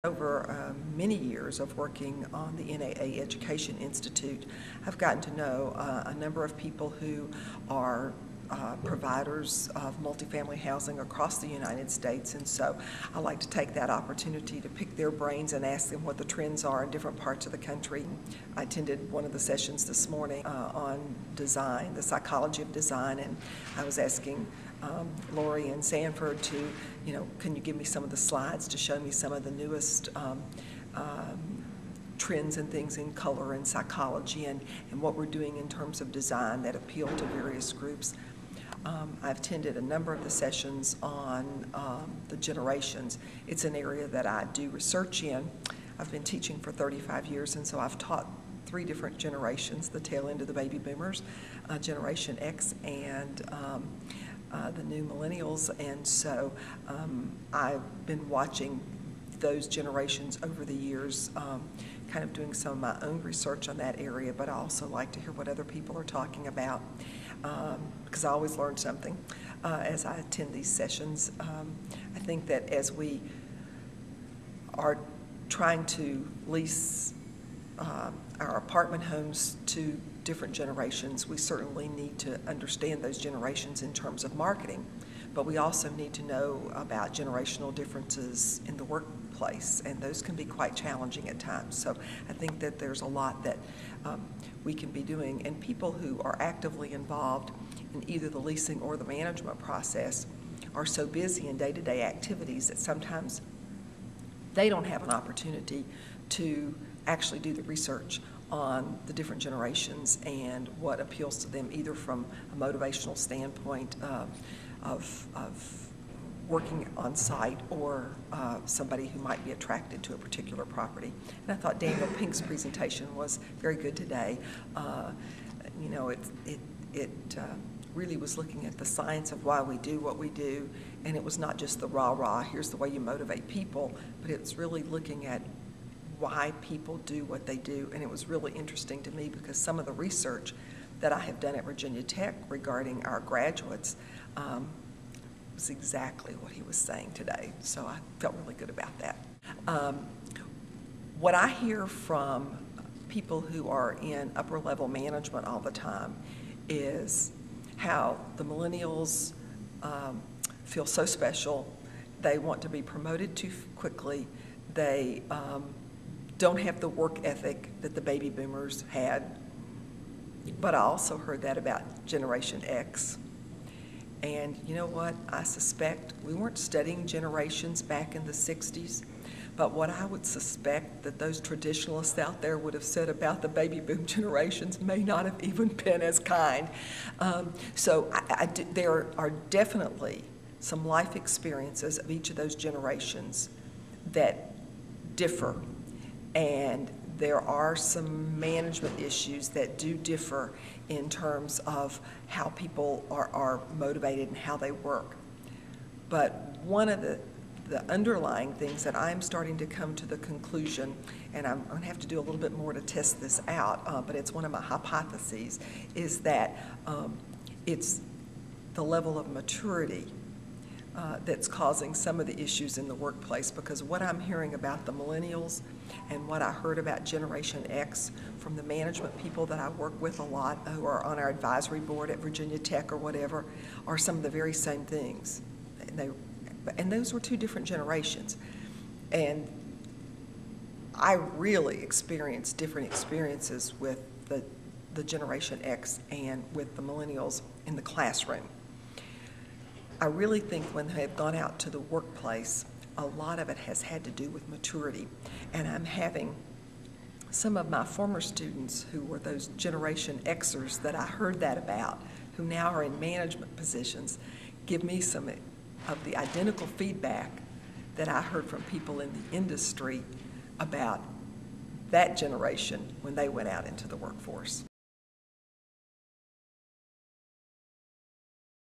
Over many years of working on the NAA Education Institute, I've gotten to know a number of people who are providers of multifamily housing across the United States, and so I like to take that opportunity to pick their brains and ask them what the trends are in different parts of the country. I attended one of the sessions this morning on design, the psychology of design, and I was asking Lori and Sanford to, can you give me some of the slides to show me some of the newest trends and things in color and psychology and what we're doing in terms of design that appeal to various groups. I've attended a number of the sessions on the generations. It's an area that I do research in. I've been teaching for 35 years, and so I've taught 3 different generations, the tail end of the baby boomers, Generation X, and the new millennials, and so I've been watching those generations over the years, kind of doing some of my own research on that area, but I also like to hear what other people are talking about, because I always learn something as I attend these sessions. I think that as we are trying to lease our apartment homes to different generations, we certainly need to understand those generations in terms of marketing, but we also need to know about generational differences in the workplace, and those can be quite challenging at times. So I think that there's a lot that we can be doing, and people who are actively involved in either the leasing or the management process are so busy in day-to-day activities that sometimes they don't have an opportunity to actually do the research on the different generations and what appeals to them, either from a motivational standpoint of working on site or somebody who might be attracted to a particular property. And I thought Daniel Pink's presentation was very good today. It really was looking at the science of why we do what we do, and it was not just the rah-rah, here's the way you motivate people, but it's really looking at why people do what they do. And it was really interesting to me because some of the research that I have done at Virginia Tech regarding our graduates was exactly what he was saying today. So I felt really good about that. What I hear from people who are in upper level management all the time is how the millennials feel so special. They want to be promoted too quickly. They don't have the work ethic that the baby boomers had. But I also heard that about Generation X. And you know what? I suspect we weren't studying generations back in the 60s, but what I would suspect that those traditionalists out there would have said about the baby boom generations may not have even been as kind. So there are definitely some life experiences of each of those generations that differ. And there are some management issues that do differ in terms of how people are motivated and how they work. But one of the underlying things that I'm starting to come to the conclusion, and I'm going to have to do a little bit more to test this out, but it's one of my hypotheses, is that it's the level of maturity that's causing some of the issues in the workplace, because what I'm hearing about the millennials and what I heard about Generation X from the management people that I work with a lot who are on our advisory board at Virginia Tech or whatever are some of the very same things. And those were 2 different generations. And I really experienced different experiences with the Generation X and with the millennials in the classroom. I really think when they've gone out to the workplace, a lot of it has had to do with maturity. And I'm having some of my former students who were those Generation Xers that I heard that about, who now are in management positions, give me some of the identical feedback that I heard from people in the industry about that generation when they went out into the workforce.